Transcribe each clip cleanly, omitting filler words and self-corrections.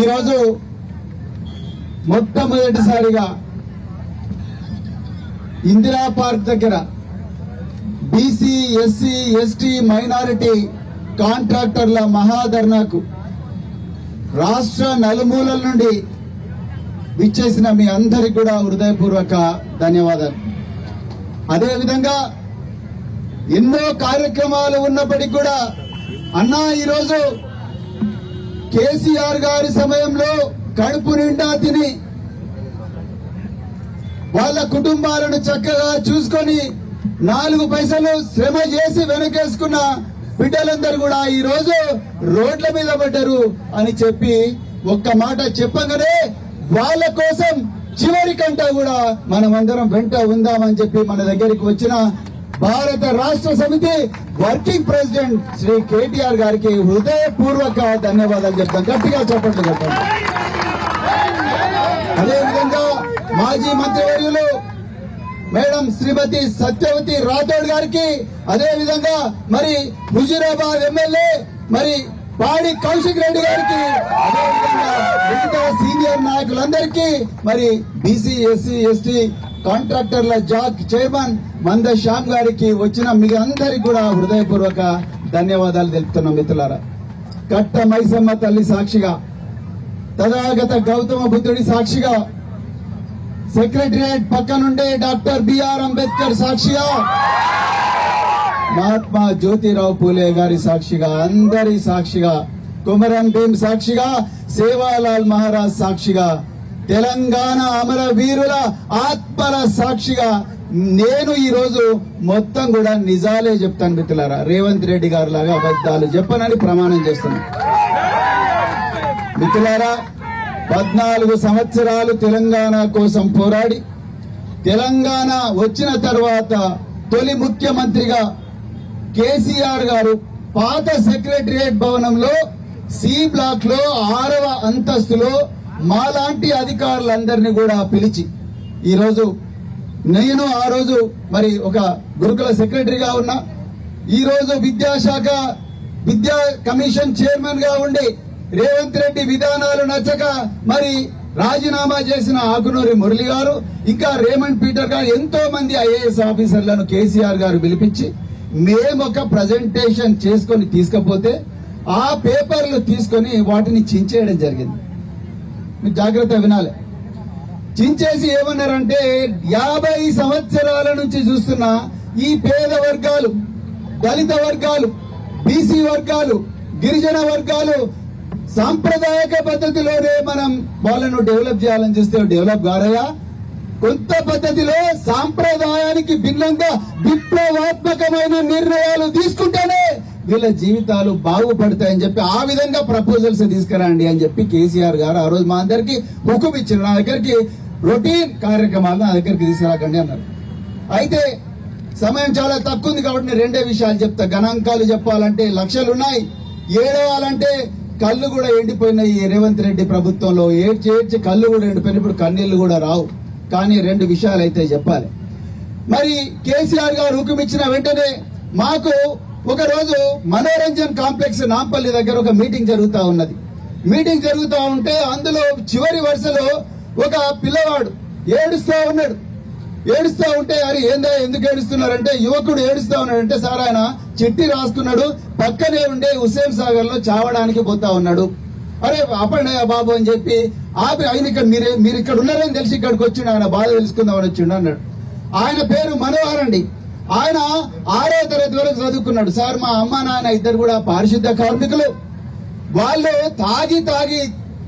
ఈరోజు మొట్టమొదటిసారిగా ఇందిరా పార్క్ దగ్గర బీసీ, ఎస్సీ, ఎస్టీ, మైనారిటీ కాంట్రాక్టర్ల మహాధర్నాకు రాష్ట్ర నలుమూలల నుండి విచ్చేసిన మీ అందరికి కూడా హృదయపూర్వక ధన్యవాదాలు. అదేవిధంగా ఎన్నో కార్యక్రమాలు ఉన్నప్పటికీ కూడా అన్నా ఈరోజు కేసీఆర్ గారి సమయంలో కడుపు నిండా తిని వాళ్ళ కుటుంబాలను చక్కగా చూసుకొని 4 పైసలు శ్రమ చేసి వెనకేసుకున్న బిడ్డలందరూ కూడా ఈ రోజు రోడ్ల మీద పడ్డారు అని చెప్పి ఒక్క మాట చెప్పగానే వాళ్ళ కోసం చివరికంటా కూడా మనమందరం వెంట ఉందామని చెప్పి మన దగ్గరికి వచ్చిన భారత రాష్ట్ర సమితి వర్కింగ్ ప్రెసిడెంట్ శ్రీ కేటీఆర్ గారికి హృదయపూర్వక ధన్యవాదాలు చెప్తాం. గట్టిగా చెప్పండి చెప్పండి. అదేవిధంగా మాజీ మంత్రివర్యులు మేడం శ్రీమతి సత్యవతి రాథోడ్ గారికి, అదేవిధంగా మరి హుజూరాబాద్ ఎమ్మెల్యే మరి పాడి కౌశిక్ రెడ్డి గారికి, అదేవిధంగా మిగతా సీనియర్ నాయకులందరికీ, మరి బీసీ, ఎస్సీ, ఎస్టీ కాంట్రాక్టర్ల జాక్ చైర్మన్ మంద శ్యామ్ గారికి, వచ్చిన మీ అందరికి కూడా హృదయపూర్వక ధన్యవాదాలు తెలుపుతున్నాం. మిత్రులారా, కట్ట మైసమ్మ తల్లి సాక్షిగా, తథాగత గౌతమ బుద్ధుడి సాక్షిగా, సెక్రటరియట్ పక్కనుండే డాక్టర్ బిఆర్ అంబేద్కర్ సాక్షిగా, మహాత్మా జ్యోతిరావు పూలే గారి సాక్షిగా, అందరి సాక్షిగా, కుమరం భీం సాక్షిగా, సేవాలాల్ మహారాజ్ సాక్షిగా, తెలంగాణ అమర వీరుల ఆత్మల సాక్షిగా నేను ఈ రోజు మొత్తం కూడా నిజాలే చెప్తాను. మిత్రులారా, రేవంత్ రెడ్డి గారి లాగా అబద్ధాలు చెప్పనని ప్రమాణం చేస్తున్నాను. మిత్రులారా, 14 సంవత్సరాలు తెలంగాణ కోసం పోరాడి తెలంగాణ వచ్చిన తర్వాత తొలి ముఖ్యమంత్రిగా కేసీఆర్ గారు పాత సెక్రటరియట్ భవనంలో సి బ్లాక్ లో 6వ అంతస్తులో మాలాంటి అధికారులందరినీ కూడా పిలిచి, ఈరోజు నేను ఆ రోజు మరి ఒక గురుకుల సెక్రటరీగా ఉన్నా, ఈరోజు విద్యాశాఖ విద్యా కమిషన్ చైర్మన్ గా ఉండి రేవంత్ రెడ్డి విధానాలు నచ్చక మరి రాజీనామా చేసిన ఆకునూరి మురళి గారు, ఇంకా రేమండ్ పీటర్ గారు, ఎంతో మంది ఐఏఎస్ ఆఫీసర్లను కేసీఆర్ గారు పిలిపించి మేము ఒక ప్రజెంటేషన్ చేసుకొని తీసుకపోతే ఆ పేపర్లు తీసుకొని వాటిని చించేయడం జరిగింది. మీరు జాగ్రత్త వినాలి. చించేసి ఏమన్నారంటే 50 సంవత్సరాల నుంచి చూస్తున్న ఈ పేద వర్గాలు, దళిత వర్గాలు, బీసీ వర్గాలు, గిరిజన వర్గాలు సాంప్రదాయక పద్ధతిలోనే మనం వాళ్ళను డెవలప్ చేయాలని చూస్తే డెవలప్ కారయ్యా, కొత్త పద్ధతిలో సాంప్రదాయానికి భిన్నంగా విప్లవాత్మకమైన నిర్ణయాలు తీసుకుంటేనే వీళ్ళ జీవితాలు బాగుపడతాయని చెప్పి ఆ విధంగా ప్రపోజల్స్ తీసుకురండి అని చెప్పి కేసీఆర్ గారు ఆ రోజు మా అందరికి హుకుం ఇచ్చారు. నా దగ్గరికి రొటీన్ కార్యక్రమాలు నా దగ్గరికి తీసుకురాకండి అన్నారు. అయితే సమయం చాలా తక్కువ ఉంది కాబట్టి నేను 2 విషయాలు చెప్తా. గణాంకాలు చెప్పాలంటే లక్షలున్నాయి, ఏడవాలంటే కళ్ళు కూడా ఎండిపోయినాయి. రేవంత్ రెడ్డి ప్రభుత్వంలో ఏడ్చి కళ్ళు కూడా ఎండిపోయినాయి, ఇప్పుడు కన్నీళ్లు కూడా రావు. కానీ 2 విషయాలు అయితే చెప్పాలి. మరి కేసీఆర్ గారు హుకుం ఇచ్చిన వెంటనే మాకు ఒక రోజు మనోరంజన్ కాంప్లెక్స్ నాంపల్లి దగ్గర ఒక మీటింగ్ జరుగుతా ఉన్నది. మీటింగ్ జరుగుతూ ఉంటే అందులో చివరి వరుసలో ఒక పిల్లవాడు ఏడుస్తా ఉన్నాడు. ఏడుస్తా ఉంటే అరే ఏందా ఎందుకు ఏడుస్తున్నారంటే, యువకుడు ఏడుస్తా ఉన్నాడంటే, సార్ ఆయన చిట్టి రాసుకున్నాడు, పక్కనే ఉండే హుస్సేన్ సాగర్ లో చావడానికి పోతా ఉన్నాడు. అరే అపర్ణయ్య బాబు అని చెప్పి ఆపి ఆయన ఇక్కడ మీరు ఇక్కడ ఉన్నారని తెలిసి ఇక్కడికి వచ్చిండు, ఆయన బాధ తెలుసుకుందామని వచ్చిండు అన్నాడు. ఆయన పేరు మనోహర్ అండి. ఆయన 6వ తరగతి వరకు చదువుకున్నాడు. సార్ మా అమ్మ నాన్న ఇద్దరు కూడా పారిశుద్ధ కార్మికులు, వాళ్ళు తాగి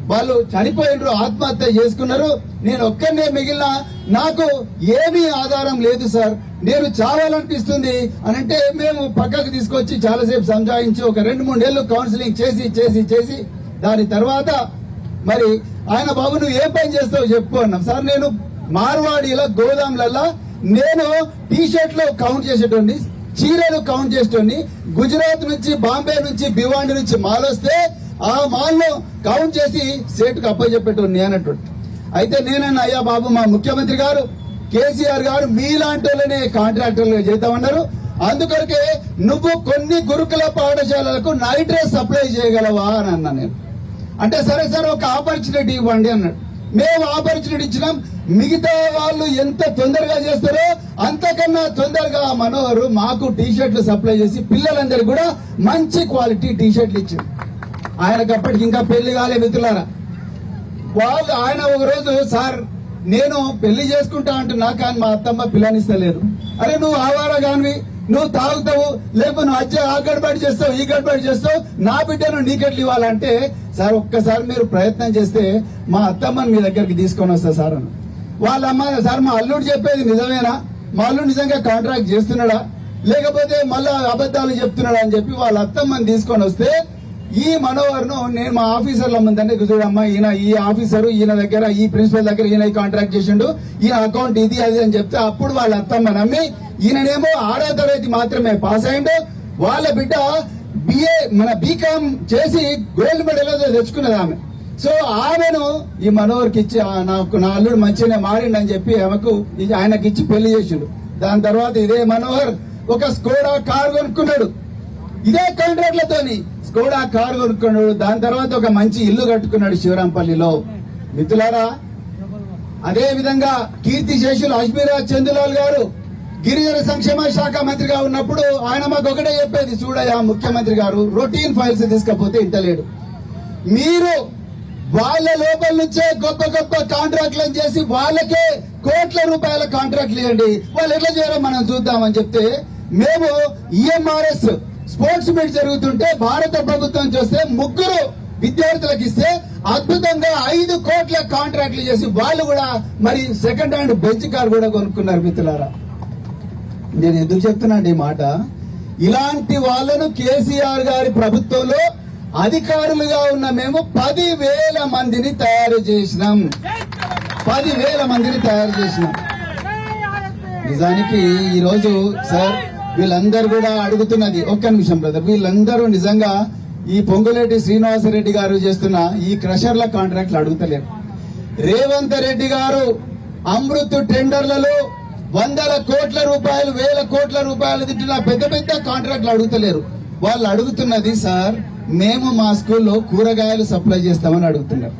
వాళ్ళు చనిపోయినరు, ఆత్మహత్య చేసుకున్నారు. నేను ఒక్కనే మిగిలిన, నాకు ఏమీ ఆధారం లేదు సార్, నేను చావాలనిపిస్తుంది అని అంటే మేము పక్కకు తీసుకొచ్చి చాలాసేపు సంజాయించి ఒక 2-3 ఏళ్ళు కౌన్సిలింగ్ చేసి దాని తర్వాత మరి ఆయన బాబు నువ్వు ఏ పని చేస్తావు చెప్పు అన్నాం. సార్ నేను మార్వాడీలో గోదాంలల్లా నేను టీ షర్ట్లు కౌంట్ చేసేటోని, చీరలు కౌంట్ చేసేటోని, గుజరాత్ నుంచి బాంబే నుంచి భివాండి నుంచి మాల్ వస్తే ఆ మాల్ లో కౌంట్ చేసి సేటుకు అప్పచెప్పేటోని అన్నట్టు. అయితే నేనన్నా అయ్యా బాబు మా ముఖ్యమంత్రి గారు కేసీఆర్ గారు మీలాంటి వాళ్ళనే కాంట్రాక్టర్లు చేద్దామన్నారు, అందుకొరకే నువ్వు కొన్ని గురుకుల పాఠశాలలకు నైట్ డ్రెస్ సప్లై చేయగలవా అని అన్నా నేను. అంటే సరే సార్ ఒక ఆపర్చునిటీ ఇవ్వండి అన్నాడు. మేము ఆపర్చునిటీ ఇచ్చినాం. మిగతా వాళ్ళు ఎంత తొందరగా చేస్తారో అంతకన్నా తొందరగా మనోహర్ మాకు టీ షర్ట్లు సప్లై చేసి పిల్లలందరికీ కూడా మంచి క్వాలిటీ టీ షర్ట్లు ఇచ్చారు. ఆయనకు అప్పటికి ఇంకా పెళ్లి కాలే మిత్రులారా. ఆయన ఒక రోజు సార్ నేను పెళ్లి చేసుకుంటా అంటున్నా కానీ మా అత్తమ్మ పిల్లనిస్తలేదు. అరే నువ్వు ఆవారా కానివి, నువ్వు తాగుతావు, లేకపోతే నువ్వు వచ్చే ఆ గడబడి చేస్తావు ఈ గడబడి చేస్తావు, నా బిడ్డను నీకెట్లు ఇవ్వాలంటే సార్ ఒక్కసారి మీరు ప్రయత్నం చేస్తే మా అత్తమ్మని మీ దగ్గరికి తీసుకొని వస్తా సార్ అని. వాళ్ళ అమ్మ సార్ మా అల్లుడు చెప్పేది నిజమేనా, మా అల్లుడు నిజంగా కాంట్రాక్ట్ చేస్తున్నాడా లేకపోతే మళ్ళా అబద్ధాలు చెప్తున్నాడా అని చెప్పి వాళ్ళ అత్తమ్మని తీసుకొని వస్తే ఈ మనోహర్ను నేను మా ఆఫీసర్ల ముందంటే చూడమ్మా ఈయన ఈ ఆఫీసరు ఈయన దగ్గర ఈ ప్రిన్సిపల్ దగ్గర ఈయన కాంట్రాక్ట్ చేసిండు, ఈయన అకౌంట్ ఇది అది అని చెప్తే అప్పుడు వాళ్ళ అత్తమ్మ నమ్మి ఈయనేమో 6వ తరగతి మాత్రమే పాస్ అయిండు. వాళ్ళ బిడ్డ బిఏ మన బీకామ్ చేసి గోల్డ్ మెడల్ తెచ్చుకున్నది ఆమె. సో ఆమెను ఈ మనోహర్కి ఇచ్చి నాకు నా అల్లుడు మంచిగానే మారిండని చెప్పి ఆమెకు ఆయనకి ఇచ్చి పెళ్లి చేసిండు. దాని తర్వాత ఇదే మనోహర్ ఒక స్కోడా కార్ కొనుక్కున్నాడు. ఇదే కాంట్రాక్ట్లతోని స్కోడా కారు కొనుక్కున్నాడు. దాని తర్వాత ఒక మంచి ఇల్లు కట్టుకున్నాడు శివరాంపల్లిలో. మిత్రులారా, అదే విధంగా కీర్తి శేషులు అజ్మీరాజ్ చందులాల్ గారు గిరిజన సంక్షేమ శాఖ మంత్రిగా ఉన్నప్పుడు ఆయన మాకు ఒకటే చెప్పేది, చూడయా ముఖ్యమంత్రి గారు రొటీన్ ఫైల్స్ తీసుకపోతే ఇంటలేడు, మీరు వాళ్ళ లోపల నుంచే గొప్ప గొప్ప కాంట్రాక్ట్లను చేసి వాళ్ళకే కోట్ల రూపాయల కాంట్రాక్ట్లు ఇవ్వండి, వాళ్ళు ఎట్లా చేయాలో మనం చూద్దామని చెప్తే మేము ఈఎంఆర్ఎస్ స్పోర్ట్స్ మీట్ జరుగుతుంటే భారత ప్రభుత్వం చూస్తే 3 విద్యార్థులకు ఇస్తే అద్భుతంగా 5 కోట్ల కాంట్రాక్ట్లు చేసి వాళ్ళు కూడా మరి సెకండ్ హ్యాండ్ బెంచ్ కార్ కూడా కొనుక్కున్నారు. మిత్రులారా, నేను ఎందుకు చెప్తున్నా ఈ మాట, ఇలాంటి వాళ్ళను కేసీఆర్ గారి ప్రభుత్వంలో అధికారులుగా ఉన్న మేము 10,000 మందిని తయారు చేసినాం. 10,000 మందిని తయారు చేసినాం. నిజానికి ఈరోజు సార్ వీళ్ళందరూ కూడా అడుగుతున్నది, ఒక్క నిమిషం బ్రదర్, వీళ్ళందరూ నిజంగా ఈ పొంగులేటి శ్రీనివాసరెడ్డి గారు చేస్తున్న ఈ క్రషర్ల కాంట్రాక్ట్లు అడుగుతలేరు. రేవంత్ రెడ్డి గారు అమృత్ టెండర్లలో 100 కోట్ల రూపాయలు 1000 కోట్ల రూపాయలు తింటున్న పెద్ద పెద్ద కాంట్రాక్ట్లు అడుగుతలేరు. వాళ్ళు అడుగుతున్నది సార్ మేము మా స్కూల్లో కూరగాయలు సప్లై చేస్తామని అడుగుతున్నారు.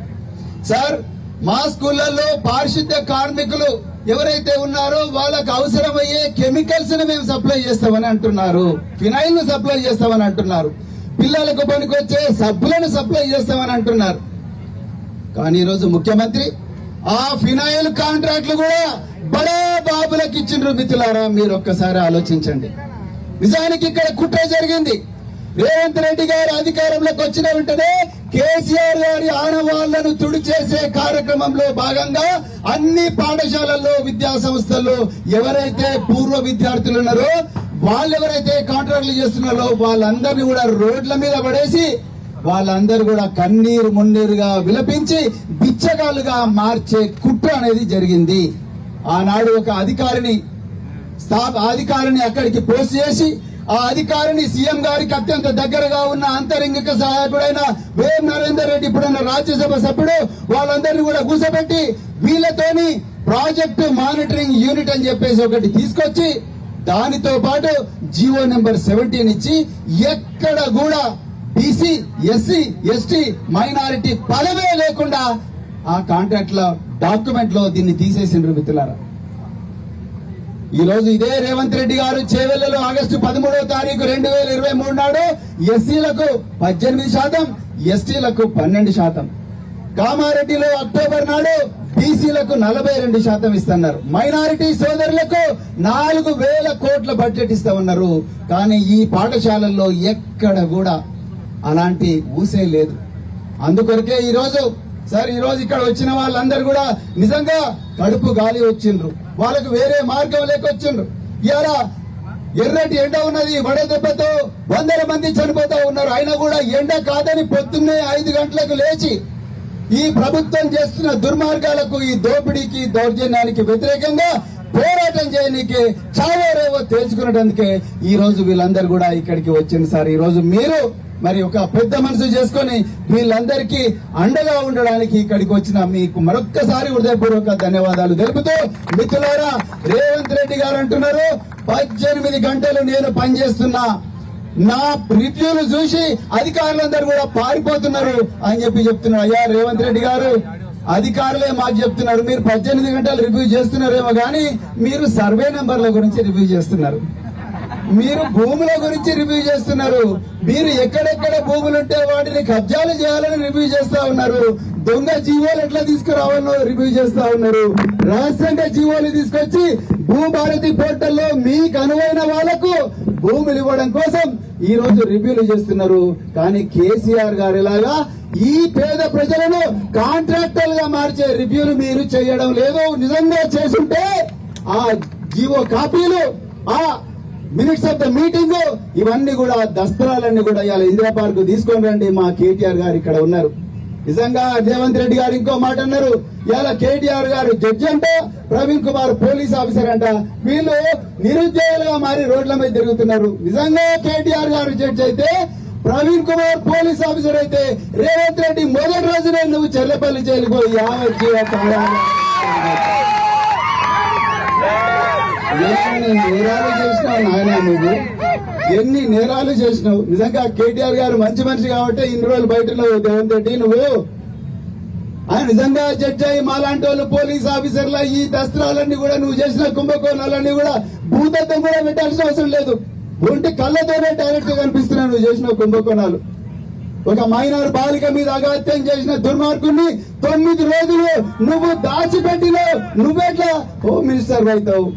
సార్ మా స్కూళ్లలో పారిశుద్ధ్య కార్మికులు ఎవరైతే ఉన్నారో వాళ్ళకు అవసరమయ్యే కెమికల్స్ ని మేము సప్లై చేస్తామని అంటున్నారు, ఫినైల్ ను సప్లై చేస్తామని అంటున్నారు, పిల్లలకు పనికొచ్చే సబ్బులను సప్లై చేస్తామని అంటున్నారు. కానీ ఈరోజు ముఖ్యమంత్రి ఆ ఫినైల్ కాంట్రాక్ట్లు కూడా బడా బాబులకు ఇచ్చిండ్రు. మిత్రులారా, మీరు ఒక్కసారి ఆలోచించండి. నిజానికి ఇక్కడ కుట్ర జరిగింది. రేవంత్ రెడ్డి గారు అధికారంలోకి వచ్చిన వెంటనే కేసీఆర్ గారి ఆనవాళ్లను తుడిచేసే కార్యక్రమంలో భాగంగా అన్ని పాఠశాలల్లో విద్యా సంస్థల్లో ఎవరైతే పూర్వ విద్యార్థులు ఉన్నారో వాళ్ళు ఎవరైతే కాంట్రాక్టులు చేస్తున్నారో వాళ్ళందరినీ కూడా రోడ్ల మీద పడేసి వాళ్ళందరూ కూడా కన్నీరు మున్నీరుగా విలపించి బిచ్చగాలుగా మార్చే కుట్ర అనేది జరిగింది. ఆనాడు ఒక అధికారిని అక్కడికి పోస్ట్ చేసి ఆ అధికారిని సీఎం గారికి అత్యంత దగ్గరగా ఉన్న అంతరంగిక సహాయకుడైన వేం నరేందర్ రెడ్డి ఇప్పుడున్న రాజ్యసభ సభ్యుడు వాళ్ళందరినీ కూడా కూర్చోబెట్టి వీళ్ళతోని ప్రాజెక్టు మానిటరింగ్ యూనిట్ అని చెప్పేసి ఒకటి తీసుకొచ్చి దానితో పాటు జీవో నెంబర్ 17 ఇచ్చి ఎక్కడ కూడా బీసీ ఎస్సీ ఎస్టీ మైనారిటీ పదవే లేకుండా ఆ కాంట్రాక్ట్ లో డాక్యుమెంట్ లో దీన్ని తీసేసిండ్రు. మిత్రులారా, ఈ రోజు ఇదే రేవంత్ రెడ్డి గారు చేవెళ్లలో ఆగస్టు 13వ తారీఖు 2023 నాడు ఎస్సీలకు 18%, ఎస్టీలకు 12%, కామారెడ్డిలో అక్టోబర్ నాడు బీసీలకు 42% ఇస్తున్నారు, మైనారిటీ సోదరులకు 4,000 కోట్ల బడ్జెట్ ఇస్తామన్నారు. కానీ ఈ పాఠశాలల్లో ఎక్కడ కూడా అలాంటి ఊసే లేదు. అందుకొరకే ఈ రోజు ఇక్కడ వచ్చిన వాళ్ళందరూ కూడా నిజంగా కడుపు గాలి వచ్చిండ్రు, వాళ్ళకు వేరే మార్గం లేకొచ్చిండ్రు. ఇవాళ ఎర్రటి ఎండ ఉన్నది, వడదెబ్బతో 100 మంది చనిపోతా ఉన్నారు. అయినా కూడా ఎండ కాదని పొద్దున్నే 5 గంటలకు లేచి ఈ ప్రభుత్వం చేస్తున్న దుర్మార్గాలకు, ఈ దోపిడీకి దౌర్జన్యానికి వ్యతిరేకంగా పోరాటం చేయడానికి చావోరేవో తేల్చుకునేందుకే ఈ రోజు వీళ్ళందరూ కూడా ఇక్కడికి వచ్చింది. సార్ ఈ రోజు మీరు మరి ఒక పెద్ద మనసు చేసుకుని వీళ్ళందరికీ అండగా ఉండడానికి ఇక్కడికి వచ్చిన మీకు మరొక్కసారి హృదయపూర్వక ధన్యవాదాలు తెలుపుతూ, మిత్రులారా, రేవంత్ రెడ్డి గారు అంటున్నారు 18 గంటలు నేను పనిచేస్తున్నా, నా రివ్యూలు చూసి అధికారులందరూ కూడా పారిపోతున్నారు అని చెప్తున్నారు. అయ్యా రేవంత్ రెడ్డి గారు, అధికారులే మాకు చెప్తున్నారు, మీరు 18 గంటలు రివ్యూ చేస్తున్నారేమో కానీ మీరు సర్వే నెంబర్ల గురించి రివ్యూ చేస్తున్నారు, మీరు భూముల గురించి రివ్యూ చేస్తున్నారు, మీరు ఎక్కడెక్కడ భూములు ఉంటే వాటిని కబ్జాలు చేయాలని రివ్యూ చేస్తా ఉన్నారు, దొంగ జీవోలు ఎట్లా తీసుకురావాలో రివ్యూ చేస్తా ఉన్నారు, రహస్యంగా జీవోలు తీసుకొచ్చి భూభారతి పోర్టల్లో మీకు అనువైన వాళ్లకు భూములు ఇవ్వడం కోసం ఈ రోజు రివ్యూలు చేస్తున్నారు. కానీ కేసీఆర్ గారు ఇలాగా ఈ పేద ప్రజలను కాంట్రాక్టర్లుగా మార్చే రివ్యూలు మీరు చేయడం లేదు. నిజంగా చేసుంటే ఆ జీవో కాపీలు, ఆ మినిట్స్ ఆఫ్ ద మీటింగ్, ఇవన్నీ కూడా దస్త్రాలన్నీ కూడా ఇవాళ ఇందిరా పార్క్ తీసుకొని రండి. మా కేటీఆర్ గారు ఇక్కడ ఉన్నారు. నిజంగా రేవంత్ రెడ్డి గారు ఇంకో మాట అన్నారు, ఇవాళ కేటీఆర్ గారు జడ్జి అంట, ప్రవీణ్ కుమార్ పోలీస్ ఆఫీసర్ అంట, వీళ్ళు నిరుద్యోగులుగా మారి రోడ్ల మీద తిరుగుతున్నారు. నిజంగా కేటీఆర్ గారు జడ్జి అయితే, ప్రవీణ్ కుమార్ పోలీస్ ఆఫీసర్ అయితే, రేవంత్ రెడ్డి మొదటి రోజునే నువ్వు చెల్లపల్లి జైలుకు పోయి ఎన్ని నేరాలు చేసినావు నాయన, నువ్వు ఎన్ని నేరాలు చేసినావు. నిజంగా కేటీఆర్ గారు మంచి మనిషి కాబట్టి ఇన్ని రోజులు బయటలో రేవంత్ రెడ్డి నువ్వు ఆయన నిజంగా జడ్జి అయ్యి మాలాంటి వాళ్ళు పోలీస్ ఆఫీసర్ల ఈ దస్త్రాలన్నీ కూడా నువ్వు చేసిన కుంభకోణాలన్నీ కూడా భూతత్వం కూడా పెట్టాల్సిన అవసరం లేదు. ఒంటి కళ్ళతోనే డైరెక్ట్ గా కనిపిస్తున్నావు నువ్వు చేసిన కుంభకోణాలు. ఒక మైనర్ బాలిక మీద అగాత్యం చేసిన దుర్మార్గుని 9 రోజులు నువ్వు దాచిపెట్టినావు. నువ్వెట్లా హోమ్ మినిస్టర్ అవుతావు,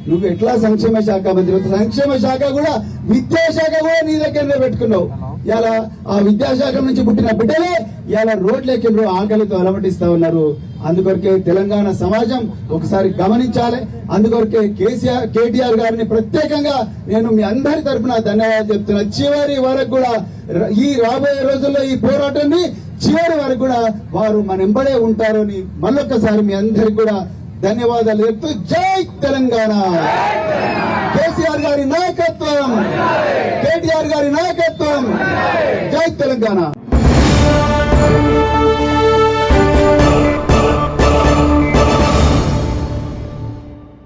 నువ్వెట్లా సంక్షేమ శాఖ మంత్రి, సంక్షేమ శాఖ కూడా విద్యాశాఖ కూడా నీ దగ్గరనే పెట్టుకున్నావు. ఇలా ఆ విద్యాశాఖ నుంచి పుట్టిన బిడ్డలే ఇలా రోడ్లెక్కి ఆకలితో అలమటిస్తా ఉన్నారు. అందుకొరకే తెలంగాణ సమాజం ఒకసారి గమనించాలి. అందుకొరకే కేటీఆర్ గారిని ప్రత్యేకంగా నేను మీ అందరి తరఫున ధన్యవాదాలు చెప్తున్నా. చివరి వరకు కూడా ఈ రాబోయే రోజుల్లో ఈ పోరాటాన్ని చివరి వరకు కూడా వారు మన వెంబడే ఉంటారు అని మళ్ళొక్కసారి మీ అందరికి కూడా ధన్యవాదాలు చెప్తూ జై తెలంగాణ. కేసీఆర్ గారి నాయకత్వం, కేటీఆర్ గారి నాయకత్వం, జై తెలంగాణ.